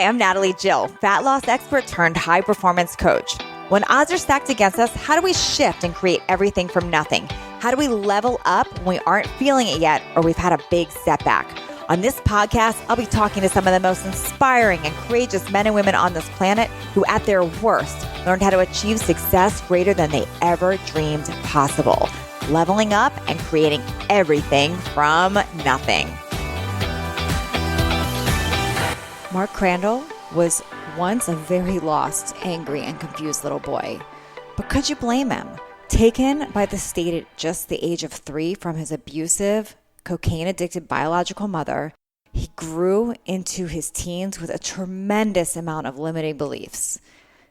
Hi, I'm Natalie Jill, fat loss expert turned high performance coach. When odds are stacked against us, how do we shift and create everything from nothing? How do we level up when we aren't feeling it yet or we've had a big setback? On this podcast, I'll be talking to some of the most inspiring and courageous men and women on this planet who at their worst learned how to achieve success greater than they ever dreamed possible, leveling up and creating everything from nothing. Mark Crandall was once a very lost, angry, and confused little boy. But could you blame him? Taken by the state at just the age of 3 from his abusive, cocaine-addicted biological mother, he grew into his teens with a tremendous amount of limiting beliefs.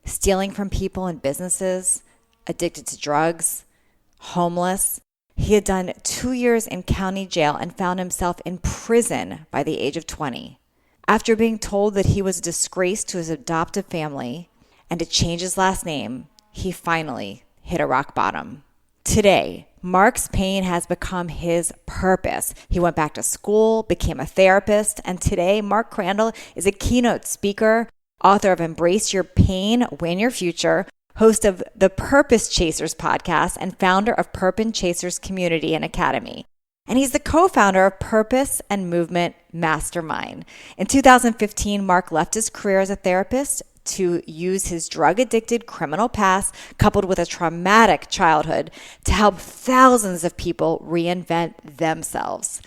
Stealing from people and businesses, addicted to drugs, homeless. He had done 2 years in county jail and found himself in prison by the age of 20. After being told that he was a disgrace to his adoptive family and to change his last name, he finally hit a rock bottom. Today, Mark's pain has become his purpose. He went back to school, became a therapist, and today Mark Crandall is a keynote speaker, author of Embrace Your Pain, Win Your Future, host of the Purpose Chasers podcast, and founder of Purpose Chasers Community and Academy. And he's the co-founder of Purpose and Movement Mastermind. In 2015, Mark left his career as a therapist to use his drug-addicted criminal past, coupled with a traumatic childhood, to help thousands of people reinvent themselves.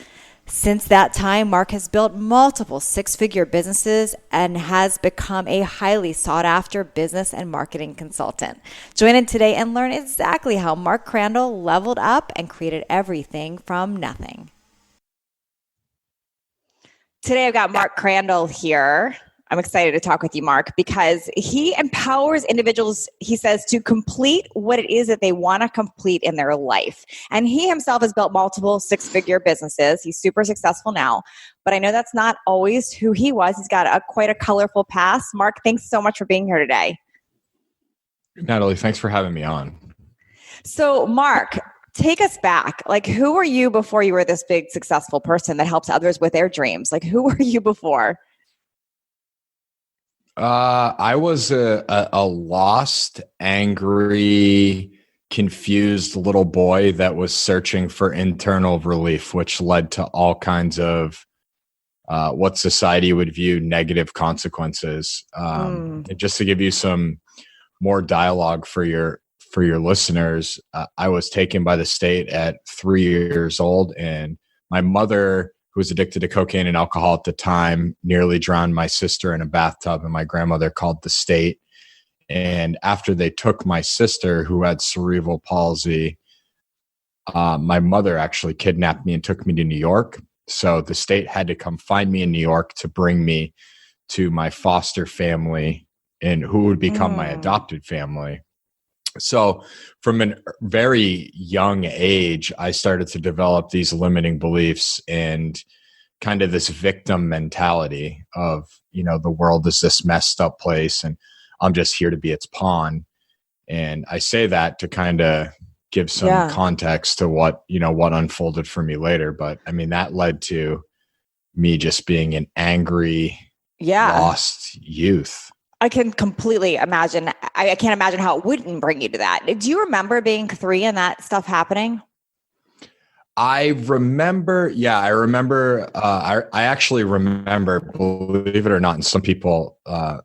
Since that time, Mark has built multiple six-figure businesses and has become a highly sought-after business and marketing consultant. Join in today and learn exactly how Mark Crandall leveled up and created everything from nothing. Today, I've got Mark Crandall here. I'm excited to talk with you, Mark, because he empowers individuals, he says, to complete what it is that they want to complete in their life. And he himself has built multiple six-figure businesses. He's super successful now, but I know that's not always who he was. He's got quite a colorful past. Mark, thanks so much for being here today. Natalie, thanks for having me on. So, Mark, take us back. Like, who were you before you were this big, successful person that helps others with their dreams? Like, who were you before? I was a lost, angry, confused little boy that was searching for internal relief, which led to all kinds of what society would view negative consequences. And just to give you some more dialogue for your listeners, I was taken by the state at 3 years old, and my mother, who was addicted to cocaine and alcohol at the time, nearly drowned my sister in a bathtub, and my grandmother called the state. And after they took my sister, who had cerebral palsy, my mother actually kidnapped me and took me to New York. So the state had to come find me in New York to bring me to my foster family and who would become my adopted family. So from a very young age, I started to develop these limiting beliefs and kind of this victim mentality of, the world is this messed up place and I'm just here to be its pawn. And I say that to kind of give some context to what unfolded for me later. But I mean, that led to me just being an angry, lost youth. I can completely imagine. I can't imagine how it wouldn't bring you to that. Do you remember being 3 and that stuff happening? I remember. I actually remember, believe it or not. And some people have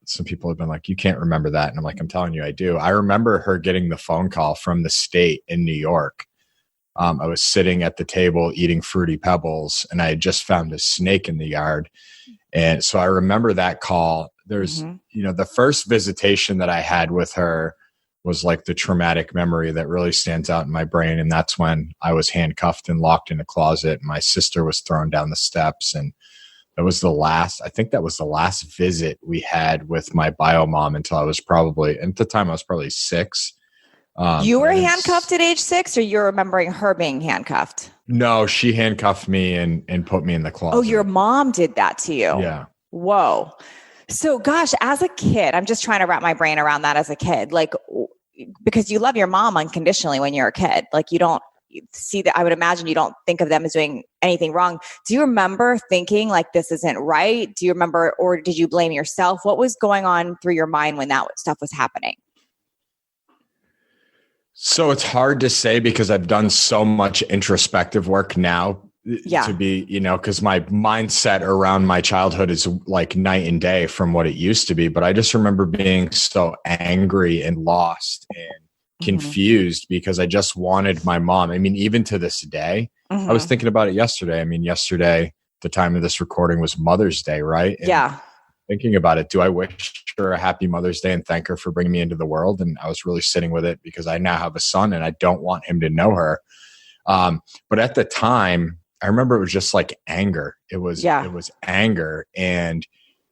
been like, you can't remember that. And I'm like, I'm telling you, I do. I remember her getting the phone call from the state in New York. I was sitting at the table eating Fruity Pebbles, and I had just found a snake in the yard. And so I remember that call. There's, the first visitation that I had with her was like the traumatic memory that really stands out in my brain. And that's when I was handcuffed and locked in a closet. My sister was thrown down the steps. And that was the last visit we had with my bio mom until I was at the time I was probably 6. You were handcuffed at age 6, or you're remembering her being handcuffed? No, she handcuffed me and put me in the closet. Oh, your mom did that to you? Yeah. Whoa. So gosh, as a kid, I'm just trying to wrap my brain around that as a kid, like, because you love your mom unconditionally when you're a kid. Like, you don't see that, I would imagine you don't think of them as doing anything wrong. Do you remember thinking like, this isn't right? Do you remember, or did you blame yourself? What was going on through your mind when that stuff was happening? So it's hard to say because I've done so much introspective work now to be, because my mindset around my childhood is like night and day from what it used to be. But I just remember being so angry and lost and confused because I just wanted my mom. I mean, even to this day, I was thinking about it yesterday. I mean, yesterday, the time of this recording was Mother's Day, right? And thinking about it, do I wish her a happy Mother's Day and thank her for bringing me into the world? And I was really sitting with it because I now have a son and I don't want him to know her. But at the time, I remember it was just like anger. It was anger. And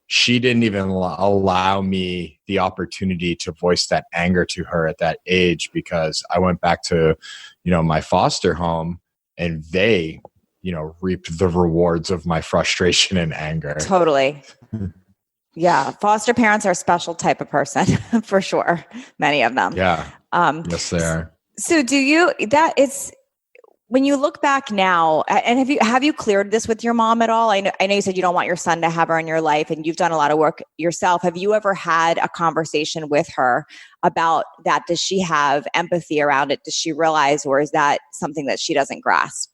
she didn't even allow me the opportunity to voice that anger to her at that age, because I went back to, my foster home and they, reaped the rewards of my frustration and anger. Totally. Yeah. Foster parents are a special type of person for sure. Many of them. Yeah. Yes, they are. So when you look back now, and have you cleared this with your mom at all? I know you said you don't want your son to have her in your life, and you've done a lot of work yourself. Have you ever had a conversation with her about that? Does she have empathy around it? Does she realize, or is that something that she doesn't grasp?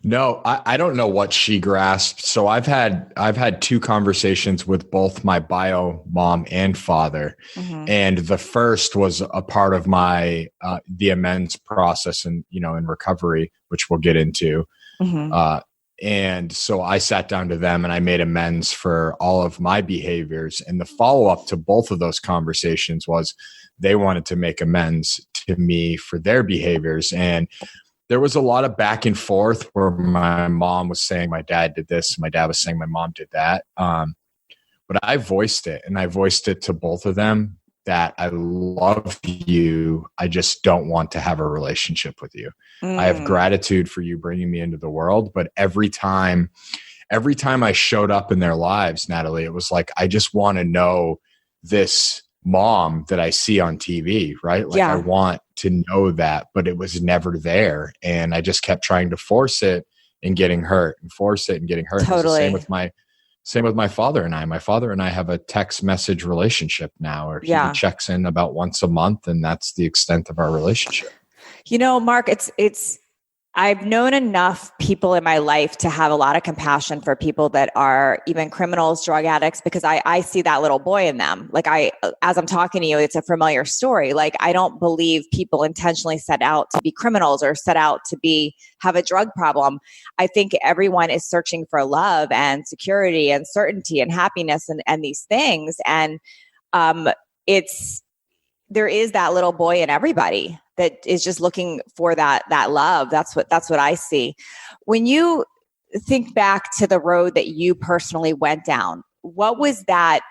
No, I don't know what she grasped. So I've had two conversations with both my bio mom and father. And the first was a part of my, the amends process and, in recovery, which we'll get into. And so I sat down to them and I made amends for all of my behaviors. And the follow-up to both of those conversations was they wanted to make amends to me for their behaviors. And there was a lot of back and forth where my mom was saying my dad did this, my dad was saying my mom did that. But I voiced it, and I voiced it to both of them that I love you. I just don't want to have a relationship with you. I have gratitude for you bringing me into the world. But every time I showed up in their lives, Natalie, it was like, I just want to know this mom that I see on TV, right? Like I want to know that, but it was never there. And I just kept trying to force it and getting hurt and force it and getting hurt. Totally. Same with my father and I. My father and I have a text message relationship now, or he checks in about once a month, and that's the extent of our relationship. Mark, I've known enough people in my life to have a lot of compassion for people that are even criminals, drug addicts, because I see that little boy in them. Like as I'm talking to you, it's a familiar story. Like I don't believe people intentionally set out to be criminals or set out to have a drug problem. I think everyone is searching for love and security and certainty and happiness and these things. And there is that little boy in everybody that is just looking for that love. That's what I see. When you think back to the road that you personally went down, what was that?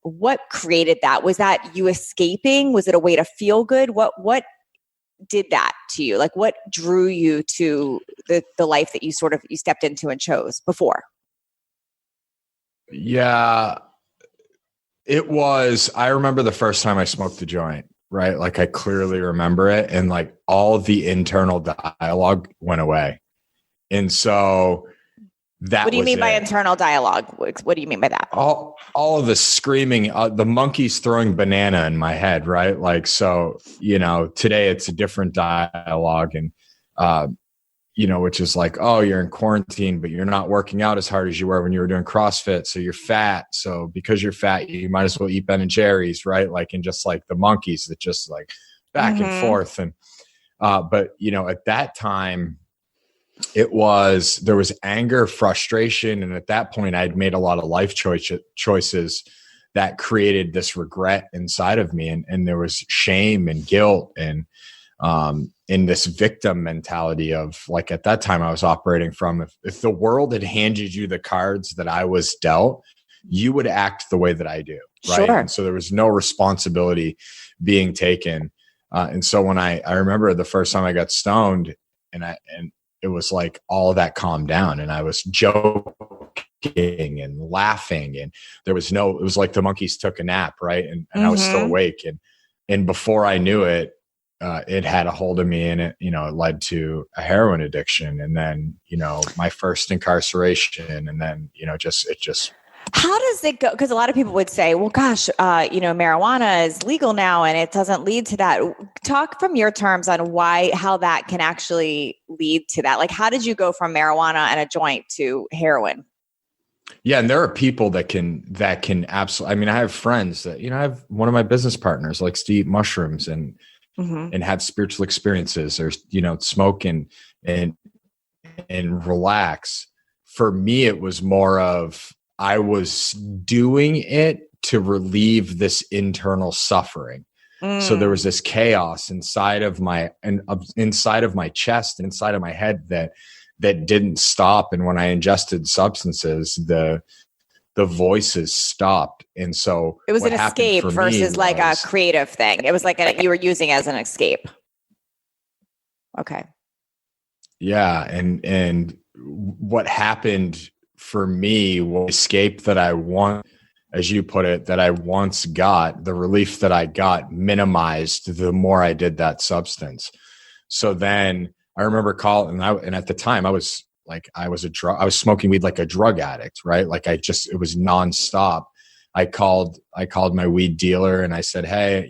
What created that? Was that you escaping? Was it a way to feel good? What did that to you? Like what drew you to the life that you stepped into and chose before? Yeah, it was, I remember the first time I smoked a joint. Right. Like I clearly remember it, and like all the internal dialogue went away. And so that What do you mean by internal dialogue? What do you mean by that? All of the screaming, the monkeys throwing banana in my head. Right. Like, so, today it's a different dialogue, and, which is like, oh, you're in quarantine, but you're not working out as hard as you were when you were doing CrossFit. So you're fat. So because you're fat, you might as well eat Ben and Jerry's, right? Like, and just like the monkeys that just like back and forth. And, but at that time there was anger, frustration. And at that point I'd made a lot of life choices that created this regret inside of me. And there was shame and guilt and, in this victim mentality of like, at that time I was operating from, if the world had handed you the cards that I was dealt, you would act the way that I do. Right. Sure. And so there was no responsibility being taken. And so when I remember the first time I got stoned and it was like all of that calmed down, and I was joking and laughing, and it was like the monkeys took a nap. Right. And I was still awake. And before I knew it, it had a hold of me, and it led to a heroin addiction, and then, my first incarceration, and then, it just. How does it go? Because a lot of people would say, well, gosh, marijuana is legal now and it doesn't lead to that. Talk from your terms on how that can actually lead to that. Like, how did you go from marijuana and a joint to heroin? Yeah. And there are people that can absolutely, I mean, I have friends that, I have one of my business partners likes to eat mushrooms and have spiritual experiences, or, smoke and relax. For me, it was more of, I was doing it to relieve this internal suffering. So there was this chaos inside of my chest and inside of my head that didn't stop. And when I ingested substances, the voices stopped. And so it was an escape versus like a creative thing. It was like you were using as an escape. Okay. Yeah. And what happened for me was escape that I want, as you put it, that I once got, the relief that I got minimized the more I did that substance. So then I remember calling, and at the time I was smoking weed like a drug addict, right? Like it was nonstop. I called my weed dealer and I said, hey,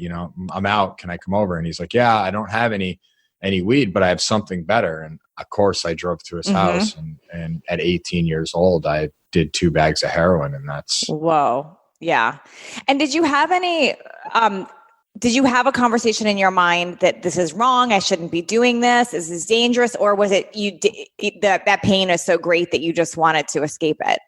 I'm out. Can I come over? And he's like, yeah, I don't have any weed, but I have something better. And of course I drove to his house, and at 18 years old, I did 2 bags of heroin, and that's. Whoa. Yeah. And did you have did you have a conversation in your mind that this is wrong? I shouldn't be doing this. This is dangerous. Or was it that pain is so great that you just wanted to escape it?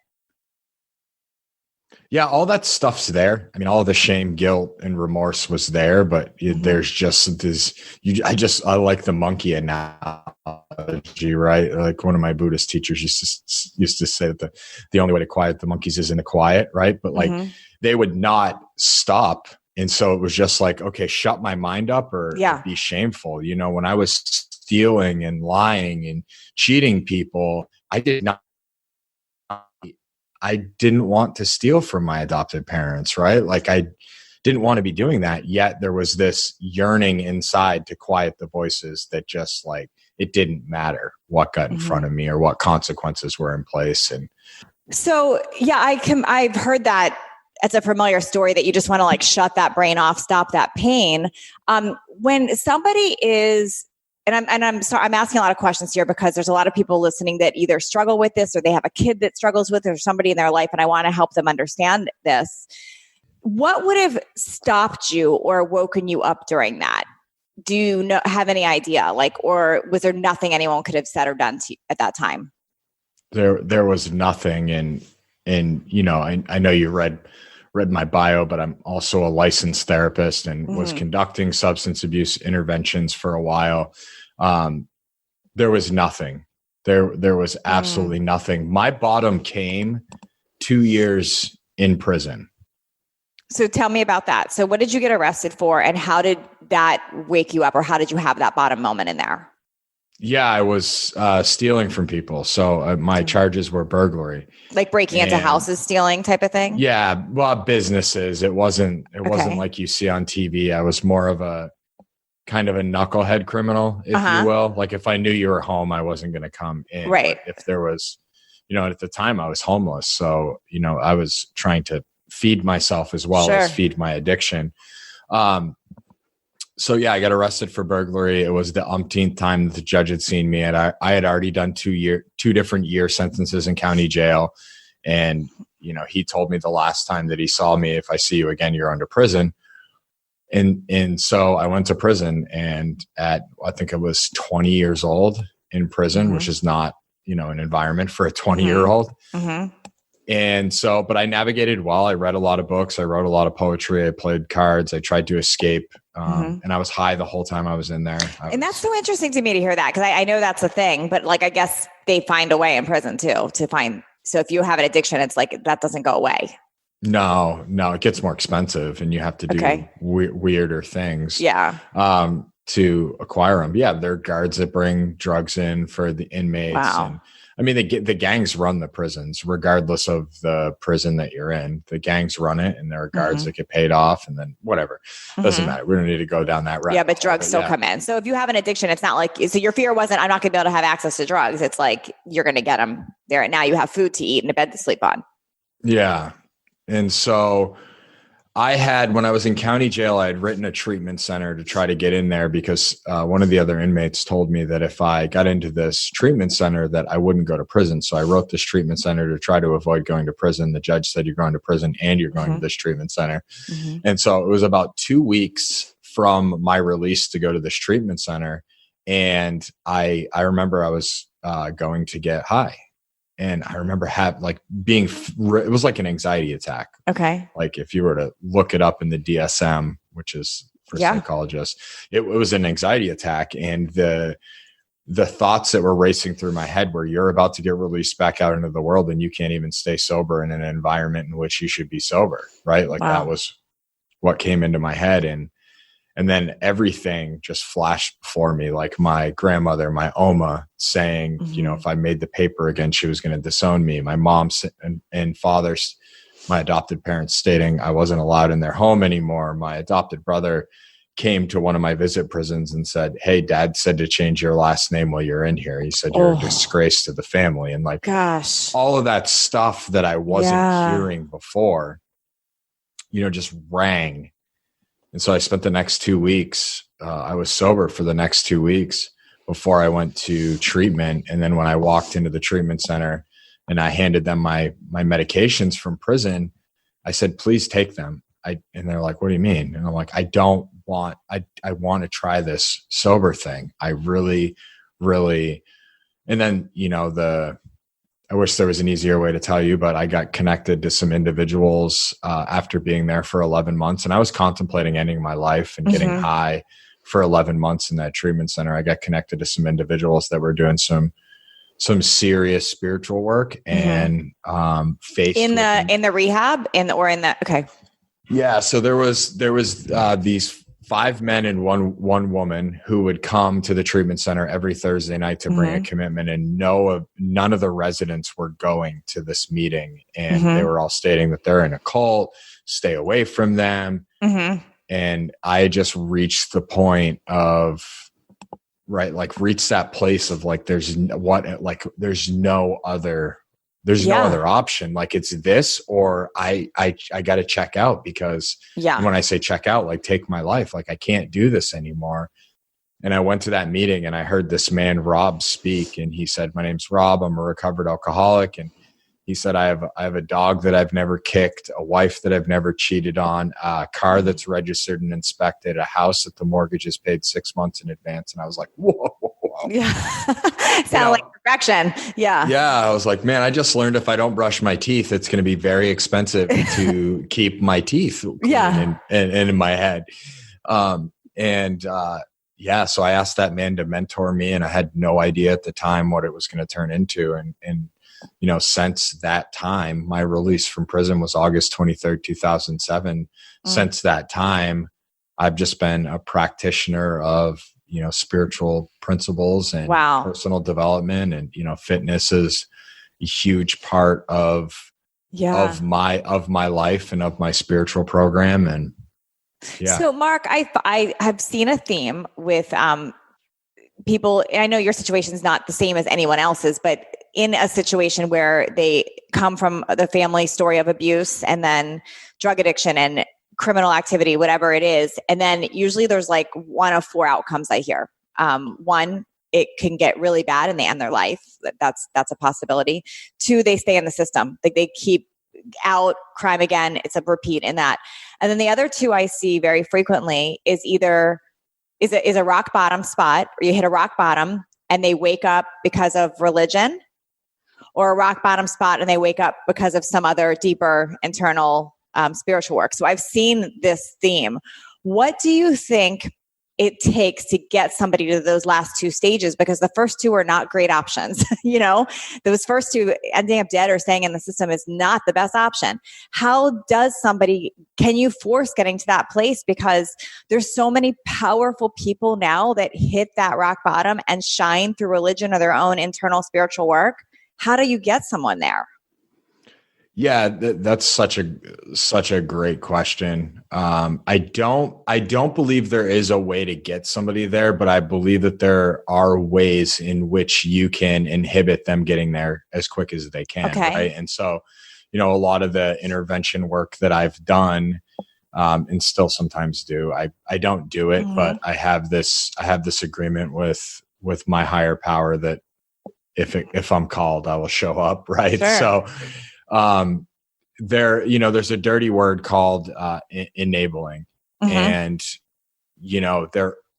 Yeah, all that stuff's there. I mean, all the shame, guilt, and remorse was there, but there's just this. I like the monkey analogy, right? Like one of my Buddhist teachers used to say that the only way to quiet the monkeys is in the quiet, right? But like they would not stop, and so it was just like, okay, shut my mind up or be shameful. When I was stealing and lying and cheating people, I didn't want to steal from my adopted parents, right? Like I didn't want to be doing that. Yet there was this yearning inside to quiet the voices that just like, it didn't matter what got in front of me or what consequences were in place. And so, yeah, I've heard that it's a familiar story that you just want to like shut that brain off, stop that pain. When somebody is, I'm sorry, I'm asking a lot of questions here because there's a lot of people listening that either struggle with this or they have a kid that struggles with it or somebody in their life, and I want to help them understand this. What would have stopped you or woken you up during that? Do you have any idea? Like, or was there nothing anyone could have said or done to you at that time? There was nothing, and I know you read my bio, but I'm also a licensed therapist and was conducting substance abuse interventions for a while. There was nothing. There was absolutely nothing. My bottom came 2 years in prison. So tell me about that. So what did you get arrested for, and how did that wake you up, or how did you have that bottom moment in there? Yeah, I was stealing from people. So my charges were burglary, like breaking into houses, stealing type of thing. Yeah, well, businesses. It wasn't like you see on TV. I was more of a kind of a knucklehead criminal, if you will. Like if I knew you were home, I wasn't going to come in. Right. But if there was, at the time I was homeless, so I was trying to feed myself as well as feed my addiction. So yeah, I got arrested for burglary. It was the umpteenth time that the judge had seen me, and I had already done 2 different year sentences in county jail. And, he told me the last time that he saw me, if I see you again, you're under prison. And so I went to prison, and I think I was 20 years old in prison, which is not, an environment for a 20-year-old. And so, but I navigated well. I read a lot of books. I wrote a lot of poetry. I played cards. I tried to escape. And I was high the whole time I was in there. That's so interesting to me to hear that, because I know that's a thing, but like, I guess they find a way in prison too to find. So if you have an addiction, it's like, that doesn't go away. No, it gets more expensive, and you have to do weirder things. Yeah. To acquire them. Yeah. There are guards that bring drugs in for the inmates. Wow. And I mean, the gangs run the prisons, regardless of the prison that you're in. The gangs run it, and there are guards that get paid off, and then whatever. Doesn't matter. We don't need to go down that route. Yeah, but drugs still come in. So if you have an addiction, it's not like, so your fear wasn't, I'm not going to be able to have access to drugs. It's like, you're going to get them there. And now you have food to eat and a bed to sleep on. Yeah. And so when I was in county jail, I had written a treatment center to try to get in there because one of the other inmates told me that if I got into this treatment center that I wouldn't go to prison. So I wrote this treatment center to try to avoid going to prison. The judge said, you're going to prison and you're going to this treatment center. And so it was about 2 weeks from my release to go to this treatment center. And I remember I was going to get high. And I remember it was like an anxiety attack. Okay. Like if you were to look it up in the DSM, which is for psychologists, it was an anxiety attack. And the thoughts that were racing through my head were, you're about to get released back out into the world and you can't even stay sober in an environment in which you should be sober. Right. Like that was what came into my head. And then everything just flashed before me, like my grandmother, my Oma saying, if I made the paper again, she was going to disown me. My mom and father's, my adopted parents stating I wasn't allowed in their home anymore. My adopted brother came to one of my visit prisons and said, hey, Dad said to change your last name while you're in here. He said, you're a disgrace to the family. And like, gosh, all of that stuff that I wasn't hearing before, just rang. And so I spent the next 2 weeks, I was sober for the next 2 weeks before I went to treatment. And then when I walked into the treatment center and I handed them my medications from prison, I said, please take them. And they're like, what do you mean? And I'm like, I want to try this sober thing. I really, really, and then, I wish there was an easier way to tell you, but I got connected to some individuals after being there for 11 months. And I was contemplating ending my life and getting high for 11 months in that treatment center. I got connected to some individuals that were doing some serious spiritual work and faith in the rehab okay. Yeah. So there was these 5 men and one woman who would come to the treatment center every Thursday night to bring a commitment, and none of the residents were going to this meeting. And they were all stating that they're in a cult, stay away from them. And I just reached the point of, reach that place of like, there's no other option. Like it's this, or I got to check out, because when I say check out, like take my life, like I can't do this anymore. And I went to that meeting and I heard this man, Rob, speak. And he said, my name's Rob. I'm a recovered alcoholic. And he said, I have a dog that I've never kicked, a wife that I've never cheated on, a car that's registered and inspected, a house that the mortgage is paid 6 months in advance. And I was like, whoa. Yeah. Sound like perfection. Yeah. Yeah. I was like, man, I just learned if I don't brush my teeth, it's going to be very expensive to keep my teeth clean and in my head. So I asked that man to mentor me, and I had no idea at the time what it was going to turn into. And since that time, my release from prison was August 23rd, 2007. Since that time, I've just been a practitioner of, spiritual principles and personal development, and, fitness is a huge part of my life and of my spiritual program. And so Mark, I have seen a theme with, people. I know your situation is not the same as anyone else's, but in a situation where they come from the family story of abuse and then drug addiction and criminal activity, whatever it is. And then usually there's like one of 4 outcomes I hear. One, it can get really bad and they end their life. That's a possibility. 2, they stay in the system. Like they keep out, crime again. It's a repeat in that. And then the other 2 I see very frequently is either is a rock bottom spot, or you hit a rock bottom and they wake up because of religion, or a rock bottom spot and they wake up because of some other deeper internal spiritual work. So I've seen this theme. What do you think it takes to get somebody to those last 2 stages? Because the first 2 are not great options. Those first 2, ending up dead or staying in the system, is not the best option. How does can you force getting to that place? Because there's so many powerful people now that hit that rock bottom and shine through religion or their own internal spiritual work. How do you get someone there? Yeah, that's such a great question. I don't believe there is a way to get somebody there, but I believe that there are ways in which you can inhibit them getting there as quick as they can. Okay. Right. And so, a lot of the intervention work that I've done, and still sometimes do, I don't do it, but I have this agreement with my higher power that if I'm called, I will show up. Right. Sure. So, there's a dirty word called enabling, and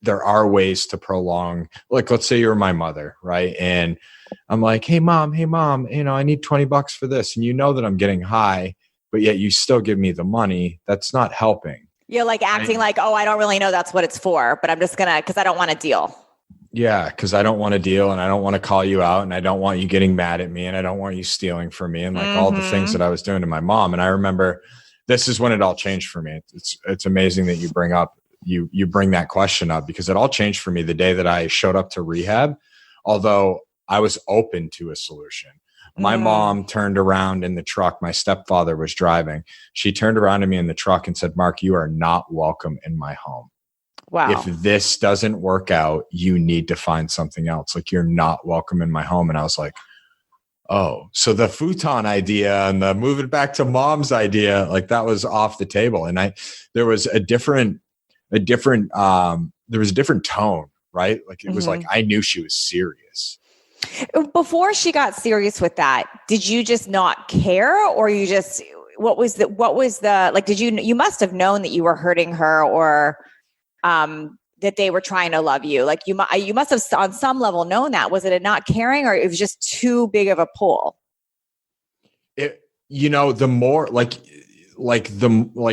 there are ways to prolong. Like, let's say you're my mother, right? And I'm like, hey mom, I need $20 for this, and that I'm getting high, but yet you still give me the money. That's not helping. You're like acting like, oh, I don't really know that's what it's for, but I'm just because I don't want to deal. Yeah, because I don't want to deal, and I don't want to call you out, and I don't want you getting mad at me, and I don't want you stealing from me, and like all the things that I was doing to my mom. And I remember this is when it all changed for me. It's amazing that you bring that question up, because it all changed for me the day that I showed up to rehab. Although I was open to a solution. My mom turned around in the truck. My stepfather was driving. She turned around to me in the truck and said, "Mark, you are not welcome in my home. Wow. If this doesn't work out, you need to find something else. Like, you're not welcome in my home." And I was like, oh, so the futon idea and the move it back to mom's idea, like, that was off the table. And there was a different tone, right? Like, it was like, I knew she was serious. Before she got serious with that, did you just not care, or you just, what was the, like, you must have known that you were hurting her, or that they were trying to love you. Like, you must have on some level known that. Was it a not caring, or it was just too big of a pull? The more like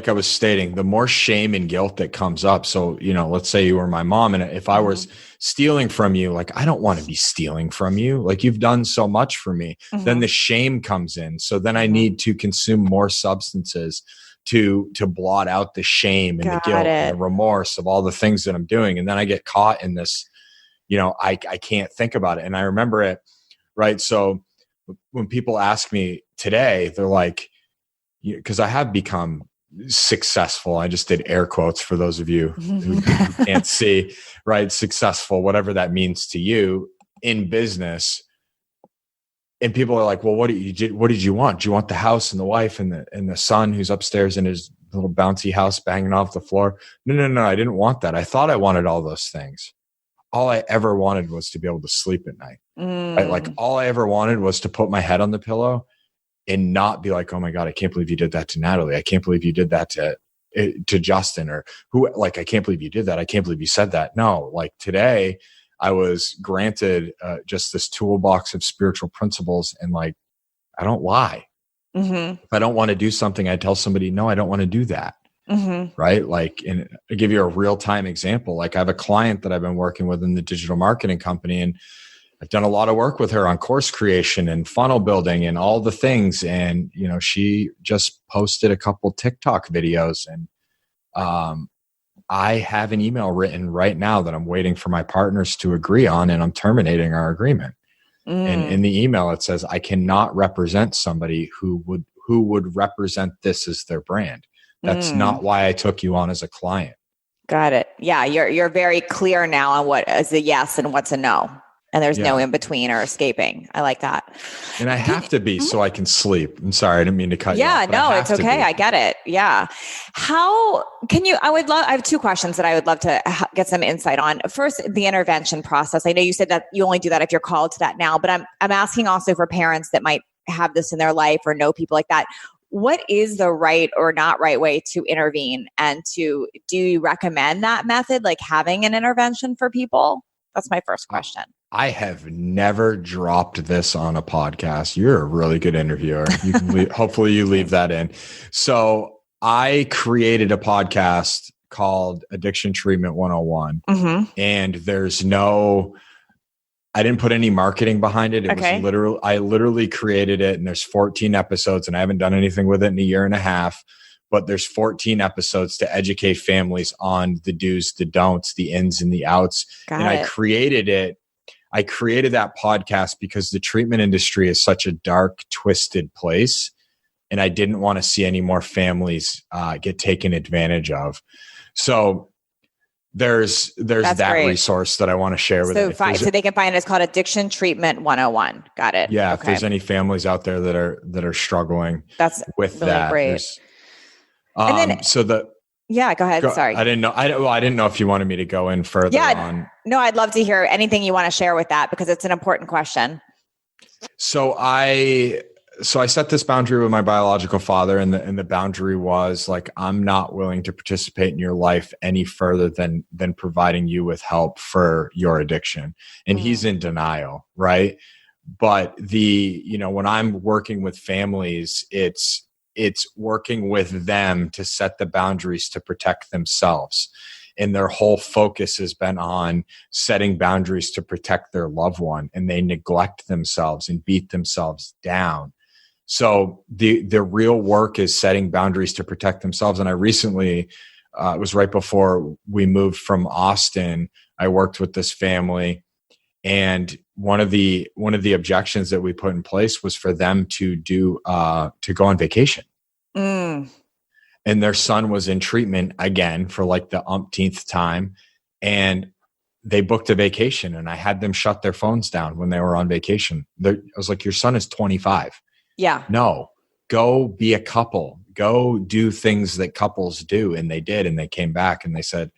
I was stating, the more shame and guilt that comes up. So, let's say you were my mom, and if I was stealing from you, like, I don't want to be stealing from you. Like, you've done so much for me. Then the shame comes in. So then I need to consume more substances to blot out the shame and the guilt and the remorse of all the things that I'm doing. And then I get caught in this, I can't think about it. And I remember it, right? So when people ask me today, they're like, because I have become successful. I just did air quotes for those of you who can't see, right? Successful, whatever that means to you in business. And people are like, well, what did you want? Do you want the house and the wife and the son who's upstairs in his little bouncy house banging off the floor? No. I didn't want that. I thought I wanted all those things. All I ever wanted was to be able to sleep at night. Right? Like, all I ever wanted was to put my head on the pillow and not be like, oh my God, I can't believe you did that to Natalie. I can't believe you did that to Justin, or who, like, I can't believe you did that. I can't believe you said that. No, like, today I was granted just this toolbox of spiritual principles, and like, I don't lie. If I don't want to do something, I tell somebody, no, I don't want to do that. Right? Like, and I'll give you a real time example. Like, I have a client that I've been working with in the digital marketing company, and I've done a lot of work with her on course creation and funnel building and all the things. And, she just posted a couple TikTok videos, and I have an email written right now that I'm waiting for my partners to agree on, and I'm terminating our agreement. And in the email, it says, I cannot represent somebody who would represent this as their brand. That's not why I took you on as a client. Got it. Yeah. You're very clear now on what is a yes and what's a no. And there's no in between or escaping. I like that. And I have to be so I can sleep. I'm sorry, I didn't mean to cut you off. Yeah, no, it's okay. I get it. Yeah. How can you, I have two questions that I would love to get some insight on. First, the intervention process. I know you said that you only do that if you're called to that now, but I'm asking also for parents that might have this in their life or know people like that. What is the right or not right way to intervene? And do you recommend that method, like having an intervention for people? That's my first question. I have never dropped this on a podcast. You're a really good interviewer. You can hopefully you leave that in. So I created a podcast called Addiction Treatment 101. And I didn't put any marketing behind it. It was I literally created it, and there's 14 episodes, and I haven't done anything with it in a year and a half. But there's 14 episodes to educate families on the do's, the don'ts, the ins and the outs. I created it I created that podcast because the treatment industry is such a dark, twisted place. And I didn't want to see any more families get taken advantage of. So there's that great resource that I want to share with them. So they can find it. It's called Addiction Treatment 101. Got it. Yeah. Okay. If there's any families out there that are struggling with really that. Great. And then, yeah, go ahead. Sorry. I didn't know. I didn't know if you wanted me to go in further on. No, I'd love to hear anything you want to share with that because it's an important question. So I set this boundary with my biological father, and the boundary was like, I'm not willing to participate in your life any further than providing you with help for your addiction. And he's in denial, right? But when I'm working with families, it's working with them to set the boundaries to protect themselves. And their whole focus has been on setting boundaries to protect their loved one, and they neglect themselves and beat themselves down. So the real work is setting boundaries to protect themselves. And I recently, it was right before we moved from Austin, I worked with this family, and one of the objections that we put in place was for them to go on vacation. And their son was in treatment again for like the umpteenth time. And they booked a vacation, and I had them shut their phones down when they were on vacation. I was like, your son is 25. Yeah. No, go be a couple, go do things that couples do. And they did. And they came back and they said,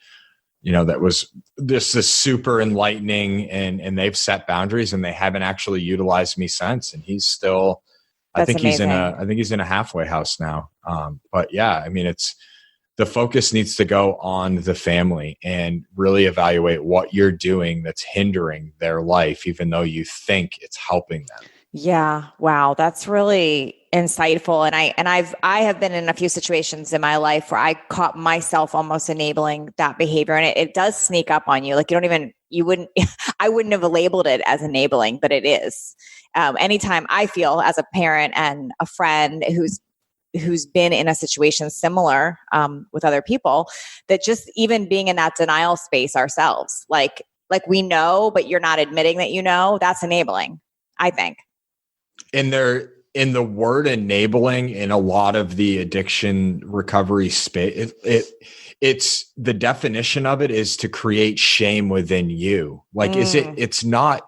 that was this is super enlightening, and they've set boundaries, and they haven't actually utilized me since. And he's still, I think he's in a halfway house now. But yeah, I mean, the focus needs to go on the family and really evaluate what you're doing that's hindering their life, even though you think it's helping them. Yeah. Wow. That's really insightful. And I have been in a few situations in my life where I caught myself almost enabling that behavior. And it does sneak up on you. Like I wouldn't have labeled it as enabling, but it is. Anytime I feel as a parent and a friend who's been in a situation similar with other people, that just even being in that denial space ourselves, like we know, but you're not admitting that that's enabling, I think. In the word enabling in a lot of the addiction recovery space, it's the definition of it is to create shame within you. Like, it's not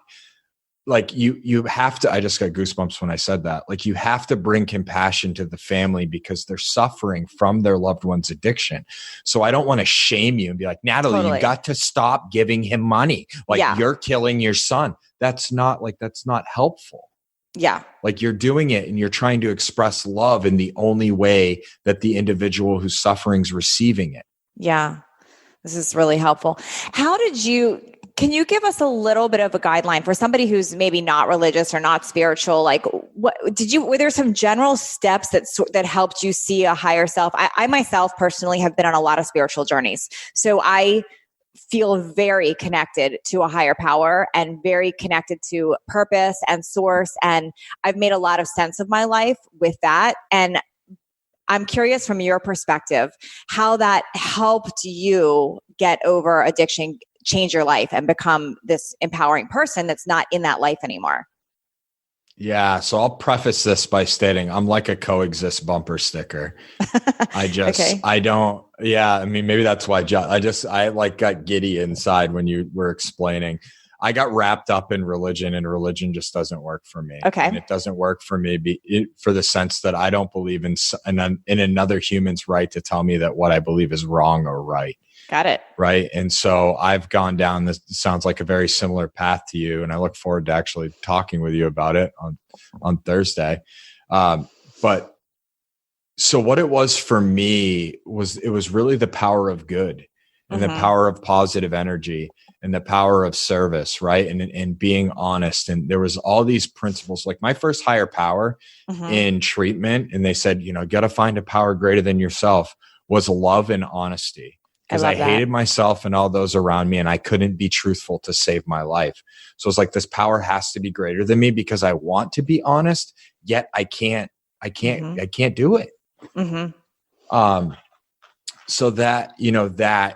like you have to, I just got goosebumps when I said that. Like, you have to bring compassion to the family because they're suffering from their loved one's addiction. So I don't want to shame you and be like, Natalie, totally. You got to stop giving him money. Like, you're killing your son. That's not helpful. Yeah. Like, you're doing it and you're trying to express love in the only way that the individual who's suffering is receiving it. Yeah. This is really helpful. Can you give us a little bit of a guideline for somebody who's maybe not religious or not spiritual? Like, were there some general steps that helped you see a higher self? I myself personally have been on a lot of spiritual journeys. So I feel very connected to a higher power and very connected to purpose and source. And I've made a lot of sense of my life with that. And I'm curious from your perspective, how that helped you get over addiction, change your life, and become this empowering person that's not in that life anymore. Yeah. So I'll preface this by stating I'm like a coexist bumper sticker. I mean, maybe that's why I got giddy inside when you were explaining. I got wrapped up in religion, and religion just doesn't work for me. Okay. And it doesn't work for me for the sense that I don't believe in another human's right to tell me that what I believe is wrong or right. Got it. Right. And so I've gone down this, sounds like a very similar path to you. And I look forward to actually talking with you about it on Thursday. But so what it was for me was really the power of good and the power of positive energy and the power of service. Right. And being honest. And there was all these principles, like my first higher power in treatment. And they said, you got to find a power greater than yourself, was love and honesty. Because I hated myself and all those around me, and I couldn't be truthful to save my life. So it's like, this power has to be greater than me because I want to be honest, yet I can't do it. So that,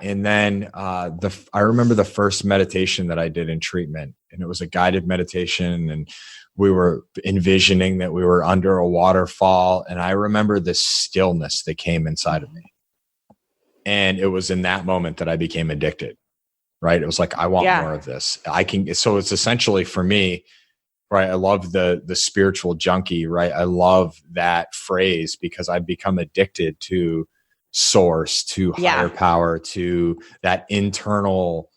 and then I remember the first meditation that I did in treatment. and it was a guided meditation, and we were envisioning that we were under a waterfall. And I remember the stillness that came inside of me. And it was in that moment that I became addicted, right? It was like, I want more of this. So it's essentially for me, right? I love the spiritual junkie, right? I love that phrase because I've become addicted to source, to higher power, to that internal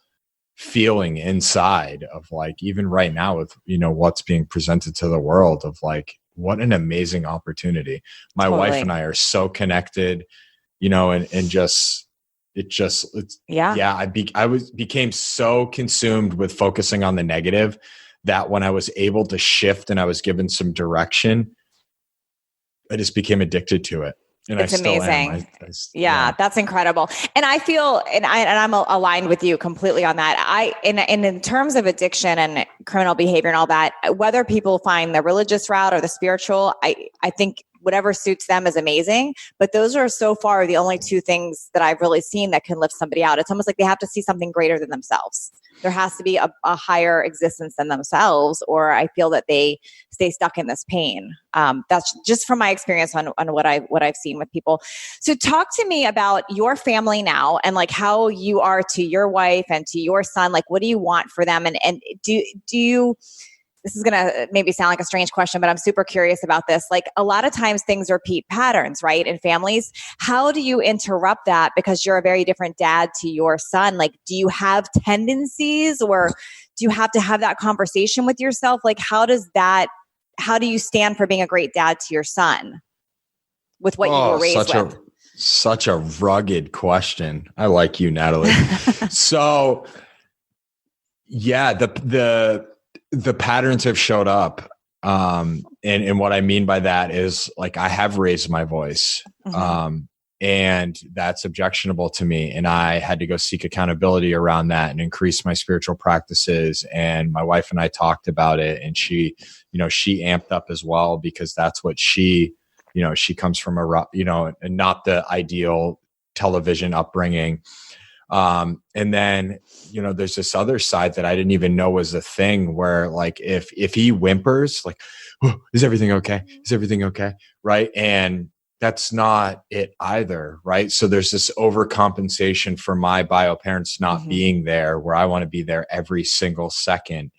feeling inside of like, even right now with, what's being presented to the world of like, what an amazing opportunity. My wife and I are so connected, and just, became so consumed with focusing on the negative that when I was able to shift and I was given some direction, I just became addicted to it. And it's amazing. That's incredible. And I feel, and I'm aligned with you completely on that. In terms of addiction and criminal behavior and all that, whether people find the religious route or the spiritual, I think whatever suits them is amazing. But those are so far the only two things that I've really seen that can lift somebody out. It's almost like they have to see something greater than themselves. There has to be a higher existence than themselves, or I feel that they stay stuck in this pain. That's just from my experience on what I've seen with people. So talk to me about your family now and like how you are to your wife and to your son. Like, what do you want for them? And do you, this is going to maybe sound like a strange question, but I'm super curious about this. Like a lot of times things repeat patterns, right? In families, how do you interrupt that? Because you're a very different dad to your son. Like, do you have tendencies or do you have to have that conversation with yourself? Like, how do you stand for being a great dad to your son with what you were raised with? Such a rugged question. I like you, Natalie. So yeah, the patterns have showed up. And what I mean by that is like, I have raised my voice, and that's objectionable to me. And I had to go seek accountability around that and increase my spiritual practices. And my wife and I talked about it, and she amped up as well, because that's what she comes from and not the ideal television upbringing. And then, there's this other side that I didn't even know was a thing where like, if he whimpers, like, oh, is everything okay? Is everything okay? Right. And that's not it either. Right. So there's this overcompensation for my bio parents not being there, where I want to be there every single second.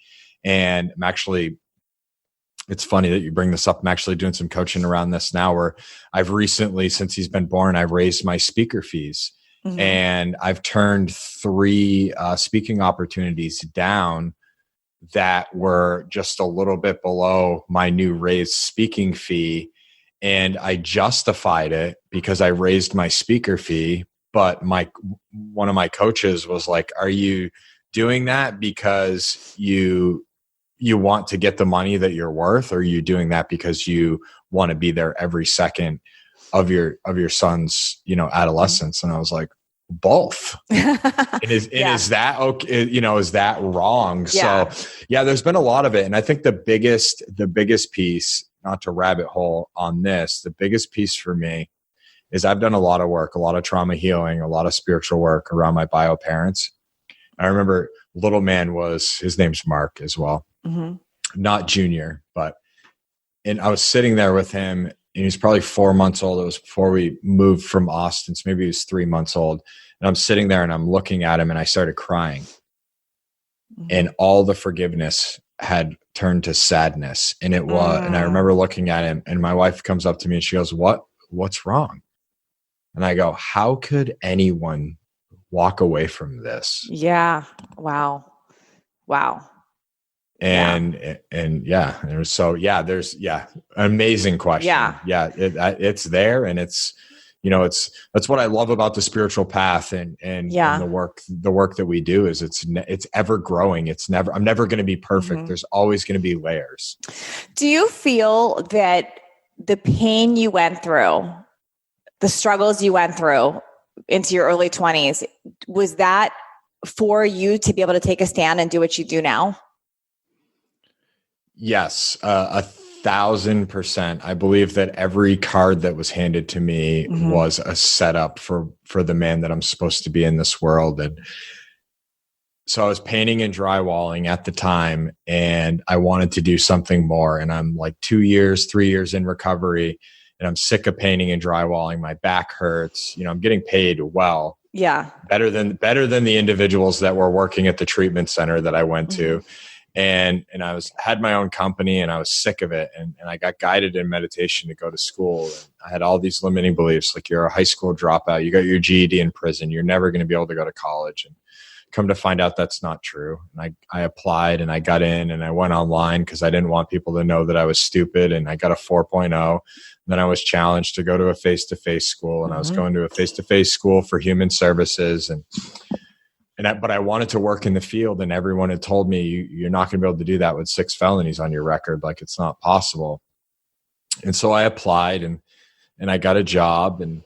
And I'm actually, it's funny that you bring this up. I'm actually doing some coaching around this now, where I've recently, since he's been born, I've raised my speaker fees. And I've turned 3 speaking opportunities down that were just a little bit below my new raised speaking fee. And I justified it because I raised my speaker fee. But one of my coaches was like, are you doing that because you want to get the money that you're worth? Or are you doing that because you want to be there every second of your son's, adolescence? And I was like, both. Is that okay? Is that wrong? Yeah. So yeah, there's been a lot of it. And I think the biggest piece, not to rabbit hole on this, the biggest piece for me is I've done a lot of work, a lot of trauma healing, a lot of spiritual work around my bio parents. I remember little man his name's Mark as well. Not Junior, and I was sitting there with him, and he was probably 4 months old. It was before we moved from Austin. So maybe he was 3 months old. And I'm sitting there and I'm looking at him, and I started crying. And all the forgiveness had turned to sadness. And and I remember looking at him, and my wife comes up to me and she goes, what's wrong? And I go, how could anyone walk away from this? Yeah. Wow. And there's amazing question. It's there, and it's that's what I love about the spiritual path and the work that we do is it's ever growing. I'm never going to be perfect. There's always going to be layers. Do you feel that the pain you went through, the struggles you went through into your early 20s, was that for you to be able to take a stand and do what you do now? Yes, 1,000%. I believe that every card that was handed to me was a setup for the man that I'm supposed to be in this world. And So I was painting and drywalling at the time, and I wanted to do something more. And I'm like 3 years in recovery, and I'm sick of painting and drywalling. My back hurts. I'm getting paid well. Yeah. Better than the individuals that were working at the treatment center that I went to. And I had my own company, and I was sick of it. And I got guided in meditation to go to school. And I had all these limiting beliefs, like you're a high school dropout, you got your GED in prison, you're never going to be able to go to college. And come to find out that's not true. And I applied, and I got in, and I went online because I didn't want people to know that I was stupid. And I got a 4.0. Then I was challenged to go to a face-to-face school, and I was going to a face-to-face school for human services. But I wanted to work in the field, and everyone had told me, you're not going to be able to do that with 6 felonies on your record. Like, it's not possible. And so I applied, and I got a job, and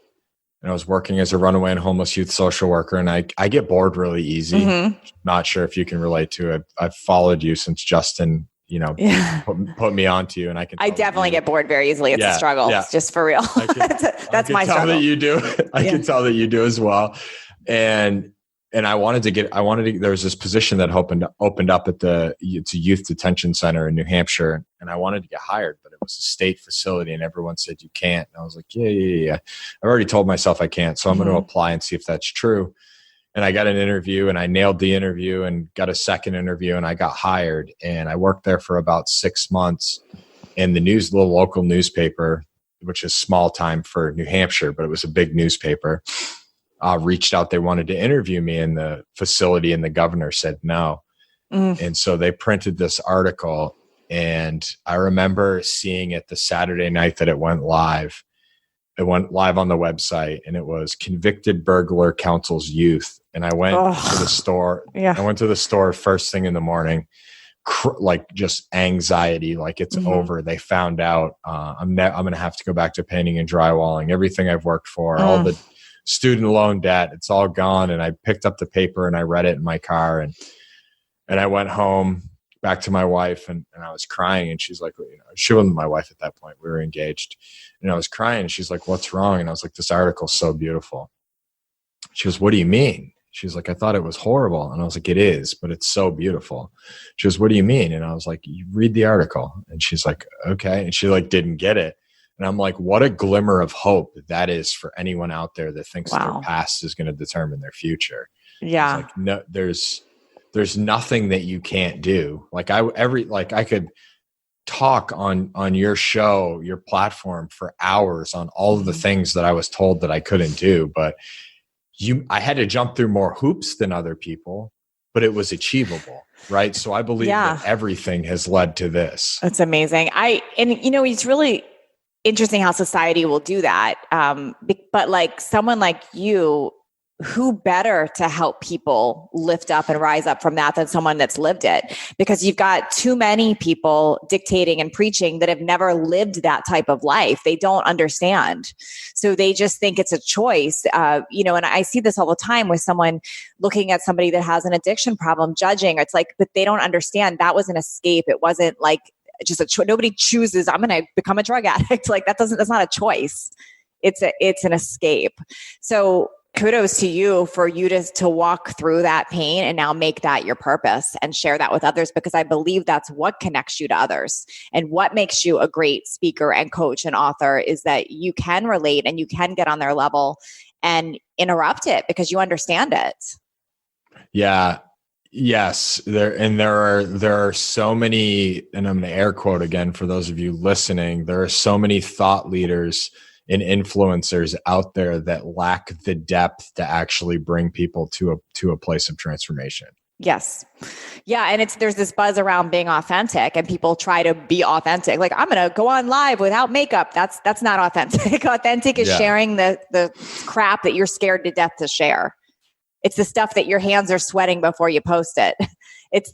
I was working as a runaway and homeless youth social worker. And I get bored really easy. Not sure if you can relate to it. I've followed you since Justin, put me onto you, and I definitely get bored very easily. It's a struggle. It's just for real. That's my struggle. That you do. I can tell that you do as well. And I wanted to, there was this position that opened up at it's a youth detention center in New Hampshire. And I wanted to get hired, but it was a state facility, and everyone said you can't. And I was like, yeah. I've already told myself I can't. So I'm going to apply and see if that's true. And I got an interview, and I nailed the interview, and got a second interview, and I got hired. And I worked there for about 6 months. And the local newspaper, which is small time for New Hampshire, but it was a big newspaper, reached out. They wanted to interview me in the facility, and the governor said no. And so they printed this article, and I remember seeing it the Saturday night that it went live. It went live on the website, and it was "Convicted Burglar Counsels Youth." And I went to the store. Yeah. I went to the store first thing in the morning, like just anxiety, like it's over. They found out I'm going to have to go back to painting and drywalling. Everything I've worked for, all the student loan debt, it's all gone. And I picked up the paper, and I read it in my car, and I went home back to my wife, and I was crying, and she's like, she wasn't my wife at that point. We were engaged, and I was crying, and she's like, "What's wrong?" And I was like, "This article's so beautiful." She goes, "What do you mean?" She's like, "I thought it was horrible." And I was like, "It is, but it's so beautiful." She goes, "What do you mean?" And I was like, "You read the article." And she's like, "Okay." And she didn't get it. And I'm like, what a glimmer of hope that is for anyone out there that thinks their past is going to determine their future. Yeah. Like, no, there's nothing that you can't do. Like I could talk on your show, your platform for hours on all of the things that I was told that I couldn't do, but I had to jump through more hoops than other people, but it was achievable. Right. So I believe that everything has led to this. That's amazing. It's really interesting how society will do that. But like someone like you, who better to help people lift up and rise up from that than someone that's lived it? Because you've got too many people dictating and preaching that have never lived that type of life. They don't understand. So they just think it's a choice. And I see this all the time with someone looking at somebody that has an addiction problem, judging. It's like, but they don't understand that was an escape. It wasn't like just a choice. Nobody chooses, I'm going to become a drug addict. Like that's not a choice. It's an escape. So kudos to you for you to walk through that pain and now make that your purpose and share that with others, because I believe that's what connects you to others. And what makes you a great speaker and coach and author is that you can relate and you can get on their level and interrupt it because you understand it. Yeah. Yes. There are so many, and I'm going to air quote again for those of you listening, there are so many thought leaders and influencers out there that lack the depth to actually bring people to a place of transformation. Yes. Yeah. And there's this buzz around being authentic, and people try to be authentic. Like, I'm going to go on live without makeup. That's not authentic. Authentic is sharing the crap that you're scared to death to share. It's the stuff that your hands are sweating before you post it. It's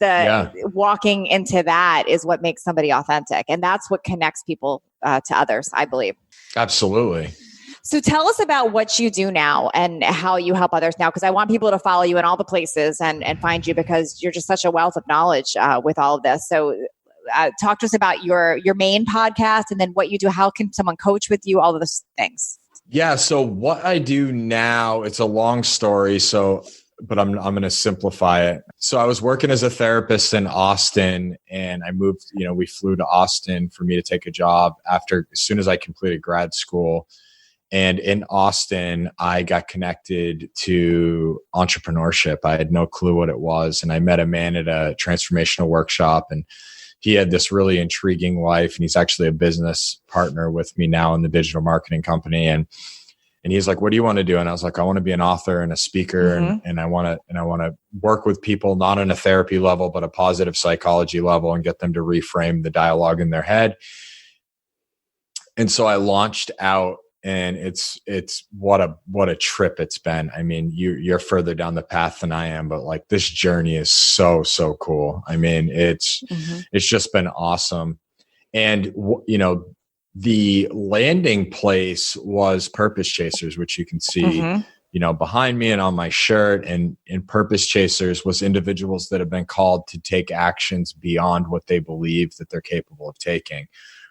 walking into that is what makes somebody authentic. And that's what connects people to others, I believe. Absolutely. So tell us about what you do now and how you help others now, because I want people to follow you in all the places and find you, because you're just such a wealth of knowledge with all of this. So talk to us about your main podcast and then what you do. How can someone coach with you? All of those things. Yeah. So what I do now, it's a long story. So but I'm going to simplify it. So I was working as a therapist in Austin, and I moved, we flew to Austin for me to take a job as soon as I completed grad school. And in Austin, I got connected to entrepreneurship. I had no clue what it was. And I met a man at a transformational workshop, and he had this really intriguing life. And he's actually a business partner with me now in the digital marketing company. And he's like, what do you want to do? And I was like, I want to be an author and a speaker. And I want to work with people, not on a therapy level, but a positive psychology level, and get them to reframe the dialogue in their head. And so I launched out, and it's what a trip it's been. I mean, you're further down the path than I am, but like, this journey is so cool. I mean, it's just been awesome. And the landing place was Purpose Chasers, which you can see, behind me and on my shirt. And Purpose Chasers was individuals that have been called to take actions beyond what they believe that they're capable of taking.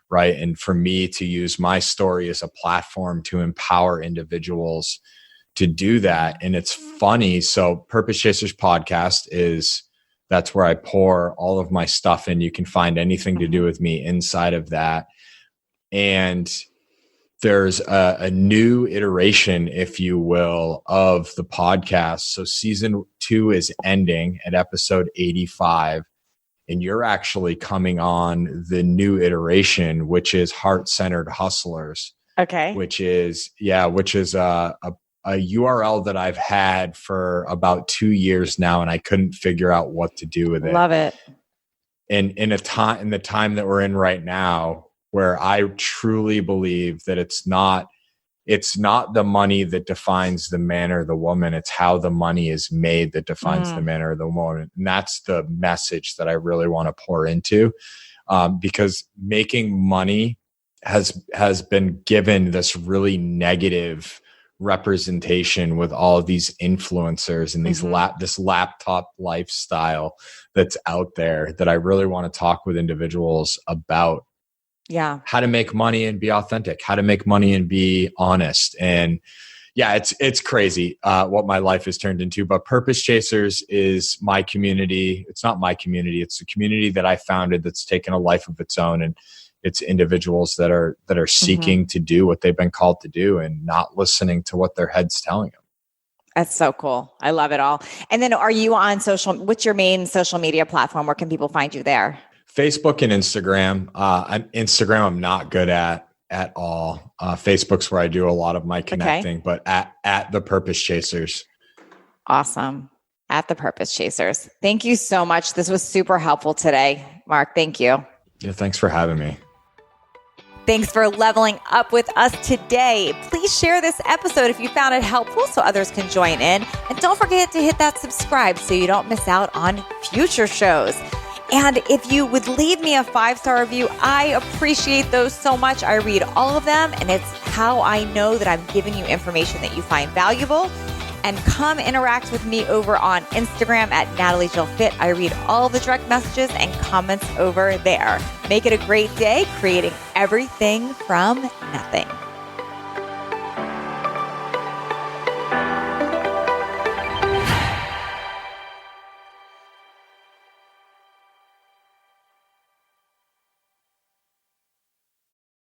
Right. And for me to use my story as a platform to empower individuals to do that. And it's funny. So Purpose Chasers podcast that's where I pour all of my stuff in. You can find anything to do with me inside of that. And there's a new iteration, if you will, of the podcast. So season 2 is ending at episode 85. And you're actually coming on the new iteration, which is Heart-Centered Hustlers. Okay. Which is a URL that I've had for about 2 years now, and I couldn't figure out what to do with it. Love it. And in the time that we're in right now, where I truly believe that it's not the money that defines the man or the woman. It's how the money is made that defines the man or the woman. And that's the message that I really want to pour into, because making money has been given this really negative representation with all of these influencers and this laptop lifestyle that's out there, that I really want to talk with individuals about. Yeah. How to make money and be authentic, how to make money and be honest. And yeah, it's crazy what my life has turned into. But Purpose Chasers is my community. It's not my community. It's a community that I founded that's taken a life of its own. And it's individuals that are seeking to do what they've been called to do and not listening to what their head's telling them. That's so cool. I love it all. And then are you on what's your main social media platform? Where can people find you there? Facebook and Instagram. Instagram I'm not good at all. Facebook's where I do a lot of my connecting, but at the Purpose Chasers. Awesome. At the Purpose Chasers. Thank you so much. This was super helpful today, Mark. Thank you. Yeah, thanks for having me. Thanks for leveling up with us today. Please share this episode if you found it helpful so others can join in. And don't forget to hit that subscribe so you don't miss out on future shows. And if you would leave me a 5-star review, I appreciate those so much. I read all of them, and it's how I know that I'm giving you information that you find valuable. And come interact with me over on Instagram at Natalie Jill Fit. I read all the direct messages and comments over there. Make it a great day, creating everything from nothing.